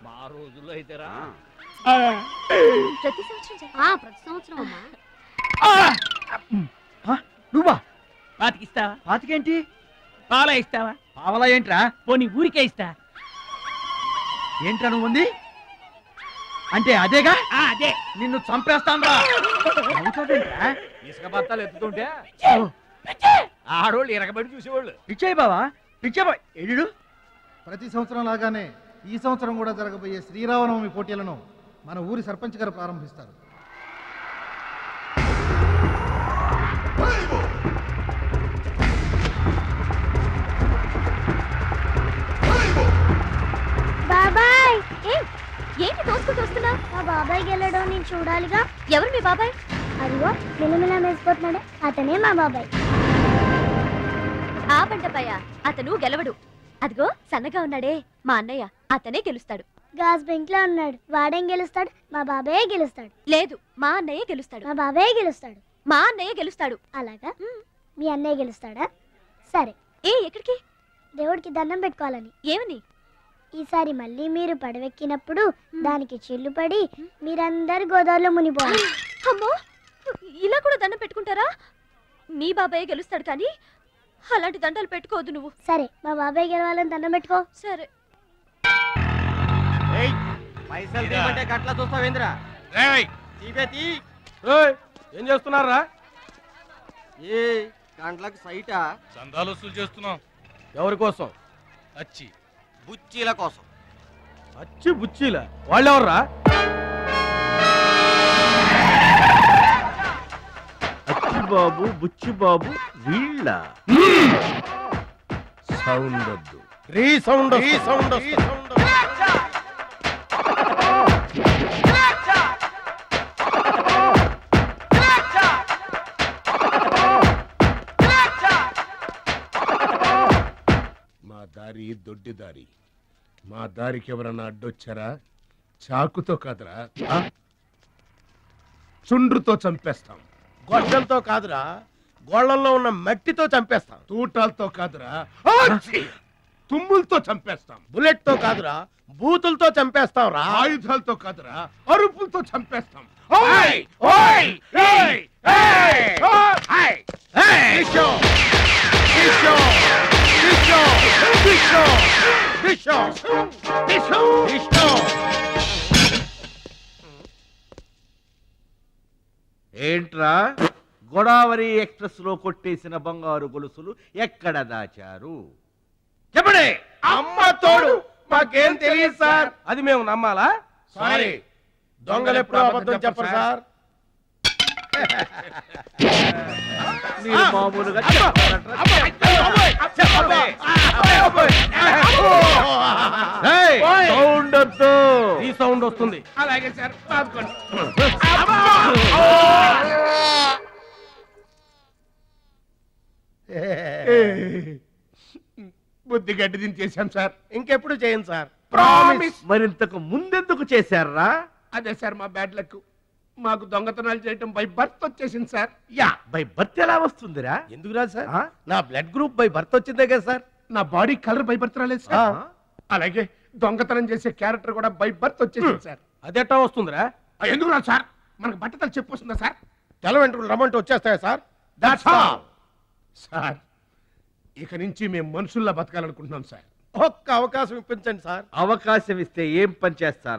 మా రోజుల్లో అయితేరా ప్రతి సంవత్సరం ప్రతి సంవత్సరం అమ్మా. నువ్వా? పాతికిస్తావా? పాతికేంటి? పాల ఇస్తావా? పావలా ఏంట్రా? పోనీ ఊరికే ఇస్తా. ఏంట్రా నువ్వు ఉంది అంటే అదేగా? అదే. నిన్ను చంపేస్తాను. ఇసుక బత్తాలు ఎత్తుతుంటే ఆడోళ్ళు ఇరగబడి చూసేవాళ్ళు. పిచ్చాయి బావా, పిచ్చాయి ఎడు. ప్రతి సంవత్సరం లాగానే ఈ సంవత్సరం కూడా జరగబోయే శ్రీరామనవమి పోటీలను మన ఊరి సర్పంచ్ గారు ప్రారంభిస్తారు. బాబాయ్ ఏంటి తోసుకుంటూ వస్తున్నా? మా బాబాయ్ గెలడం నేను చూడాలిగా. ఎవరు మీ బాబాయ్? అదిగో మిలమిల మేసిపోతున్నాడే అతనే మా బాబాయ్. ఆ పంటపయ్య అతను గెలవడు. అదిగో సన్నగా ఉన్నాడే మా అన్నయ్య, అతనే గెలుస్తాడు. గాజ్ బెంక్ లో ఉన్నాడు, వాడేం గెలుస్తాడు? మా బాబాయ్ గెలుస్తాడు. లేదు, మా అన్నయ్య గెలుస్తాడు. మా బాబాయ్ గెలుస్తాడు. మా అన్నయ్య గెలుస్తాడు. అలాగా? మీ అన్నయ్య గెలుస్తాడా? సరే. ఎక్కడికి? దేవుడికి దండం పెట్టుకోవాలని. ఏమని? ఈసారి మళ్ళీ మీరు పడవెక్కినప్పుడు దానికి చిల్లు పడి మీరందరు గోదావరిలో మునిపోవాలి. అమ్మో, ఇలా కూడా దండం పెట్టుకుంటారా? నీ బాబాయ్ గెలుస్తాడు కానీ అలాంటి దండాలు పెట్టుకోవద్దు నువ్వు. సరే, మా బాబాయ్ గెలవాలని దండం పెట్టుకో. సరే. పైసలు తీయమంటే గట్లా చూస్తావేంద్రా? ఏం చేస్తున్నారా? ఏ గంటలకు సైటా? చందాలు వసూలు చేస్తున్నాం. ఎవరి కోసం? అచ్చి బుచ్చీల కోసం. అచ్చి బుచ్చీల వాళ్ళెవర్రా? అచ్చి బాబు బుచ్చి బాబు వీళ్ళ సౌండ్ వద్దు. రీసౌండ్ మా దారి దొడ్డి దారి. మా దారికి ఎవరన్నా అడ్డొచ్చారా చాకుతో కాదురా, చుండ్రుతో చంపేస్తాం. గొడ్డలతో కాదురా, గోళ్లలో ఉన్న మట్టితో చంపేస్తాం. తూటాలతో కాదురా, తుమ్ములతో చంపేస్తాం. బుల్లెట్ తో కాదురా, బూతులతో చంపేస్తాం రా. ఆయుధాలతో కాదురా, అరుపులతో చంపేస్తాం. ఏంట్రా గోదావరి ఎక్స్ప్రెస్ లో కొట్టేసిన బంగారు గొలుసులు ఎక్కడ దాచారు? చెప్పండి. అమ్మ తోడు మాకేం తెలియదు సార్. అది మేము నమ్మాలా? సారీ, దొంగలు ఎప్పుడు అబద్ధం చెప్పరు సార్. మీరు మామూలుగా చెప్పారంట్రా? ఏయ్, సౌండ్ వద్దు. ఈ సౌండ్ వస్తుంది. అలాగే సార్, రాసుకోండి. బుద్ధి గడ్డి దించేశాం సార్. ఇంకెప్పుడు చేయండి సార్. ప్రామిస్. మరింతకు ముందెందుకు చేశారా? అదే సార్ మా బ్యాడ్ లక్. మాకు దొంగతనాలు చేయటం బై బర్త్ వచ్చేసింది సార్. యా, బై బర్త్ ఎలా వస్తుందిరా? ఎందుకు రాదు సార్? నా బ్లడ్ గ్రూప్ బై బర్త్ వచ్చిందే కదా సార్. నా బాడీ కలర్ బై బర్త్ రాలేదు సార్. అలాగే దొంగతనం చేసే క్యారెక్టర్ కూడా బై బర్త్ వచ్చేసింది సార్. అదెట్టా వస్తుందిరా? ఎందుకు రాదు సార్? మనకు బట్టతలు చెప్పు వస్తుందా సార్? తెల వెంట్రుకలు రమ్మంటే వచ్చేస్తాయా సార్? That's all sir. ఇక నుంచి మేము మనుషుల్లా బతకాలనుకుంటున్నాం సార్. ఒక్క అవకాశం ఇప్పించండి సార్. అవకాశం ఇస్తే ఏం పని చేస్తారు?